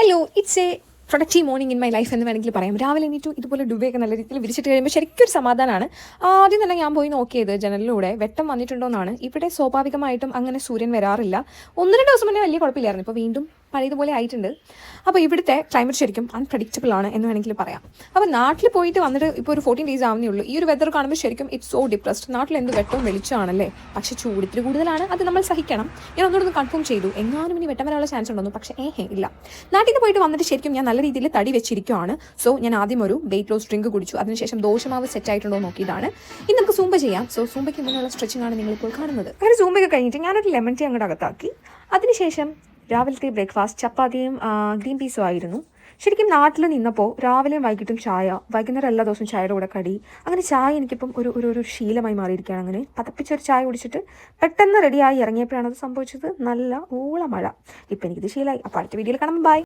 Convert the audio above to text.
Hello, it's A productive morning in my life എന്ന് വേണമെങ്കിൽ പറയാം. രാവിലെ എണീറ്റു ഇതുപോലെ ഡുബയൊക്കെ നല്ല രീതിയിൽ വിരിച്ചിട്ട് കഴിയുമ്പോൾ ശരിക്കും ഒരു സമാധാനമാണ്. ആദ്യം തന്നെ ഞാൻ പോയി നോക്കിയത് ജനലിലൂടെ വെട്ടം വന്നിട്ടുണ്ടോയെന്നാണ്. ഇവിടെ സ്വാഭാവികമായിട്ടും അങ്ങനെ സൂര്യൻ വരാറില്ല. 1-2 ദിവസം മുന്നേ വലിയ കുഴപ്പമില്ലായിരുന്നു. ഇപ്പോൾ വീണ്ടും പഴയതുപോലെ ആയിട്ടുണ്ട്. അപ്പോൾ ഇവിടുത്തെ ക്ലൈമറ്റ് ശരിക്കും അൺപ്രഡിക്റ്റബിൾ ആണ് എന്ന് വേണമെങ്കിൽ പറയാം. അപ്പോൾ നാട്ടിൽ പോയിട്ട് വന്നിട്ട് ഇപ്പോൾ ഒരു 14 ഡേയ്സ് ആവുന്നേ ഉള്ളൂ. ഈ ഒരു വെതർ കാണുമ്പോൾ ശരിക്കും ഇറ്റ്സ് സോ ഡിപ്രസ്ഡ്. നാട്ടിൽ എന്ത് വെട്ടവും വെളിച്ചമാണല്ലേ, പക്ഷേ ചൂട് ഇത്തിരി കൂടുതലാണ്, അത് നമ്മൾ സഹിക്കണം. ഞാൻ ഒന്നുകൂടെ കൺഫേം ചെയ്തു, എങ്ങാനും ഇനി വെട്ടം വരാനുള്ള ചാൻസ് ഉണ്ടോന്നു. പക്ഷേ ഇല്ല. നാട്ടിൽ നിന്ന് പോയിട്ട് വന്നിട്ട് ശരിക്കും ഞാൻ നല്ല രീതിയിൽ തടി വെച്ചിരിക്കുകയാണ്. സോ ഞാൻ ആദ്യം ഒരു വെയിറ്റ് ലോസ് ഡ്രിങ്ക് കുടിച്ചു. അതിനുശേഷം ദോശമാവ് സെറ്റ് ആയിട്ടുണ്ടോ നോക്കിയതാണ്. ഇനി നമുക്ക് സൂംബ ചെയ്യാം. സോ സൂംബയ്ക്ക് മുന്നിലുള്ള സ്ട്രെച്ചിങ് ആണ് നിങ്ങളിപ്പോൾ കാണുന്നത്. അങ്ങനെ സൂംബയൊക്കെ കഴിഞ്ഞിട്ട് ഞാനൊരു ലെമൺ ടീ അങ്ങോട്ട് അകത്താക്കി. അതിനുശേഷം രാവിലത്തെ ബ്രേക്ക്ഫാസ്റ്റ് ചപ്പാത്തിയും ഗ്രീൻ പീസും ആയിരുന്നു. ശരിക്കും നാട്ടിൽ നിന്നപ്പോൾ രാവിലെയും വൈകിട്ടും ചായ, വൈകുന്നേരം എല്ലാ ദിവസവും ചായയുടെ കൂടെ കടി. അങ്ങനെ ചായ എനിക്കിപ്പം ഒരു ശീലമായി മാറിയിരിക്കുകയാണ്. അങ്ങനെ പതപ്പിച്ചൊരു ചായ കുടിച്ചിട്ട് പെട്ടെന്ന് റെഡിയായി ഇറങ്ങിയപ്പോഴാണ് അത് സംഭവിച്ചത്. നല്ല ഊള മഴ. ഇപ്പം എനിക്കിത് ശീലമായി. അപ്പോൾ അടുത്ത വീഡിയോയിൽ കാണാം. ബൈ.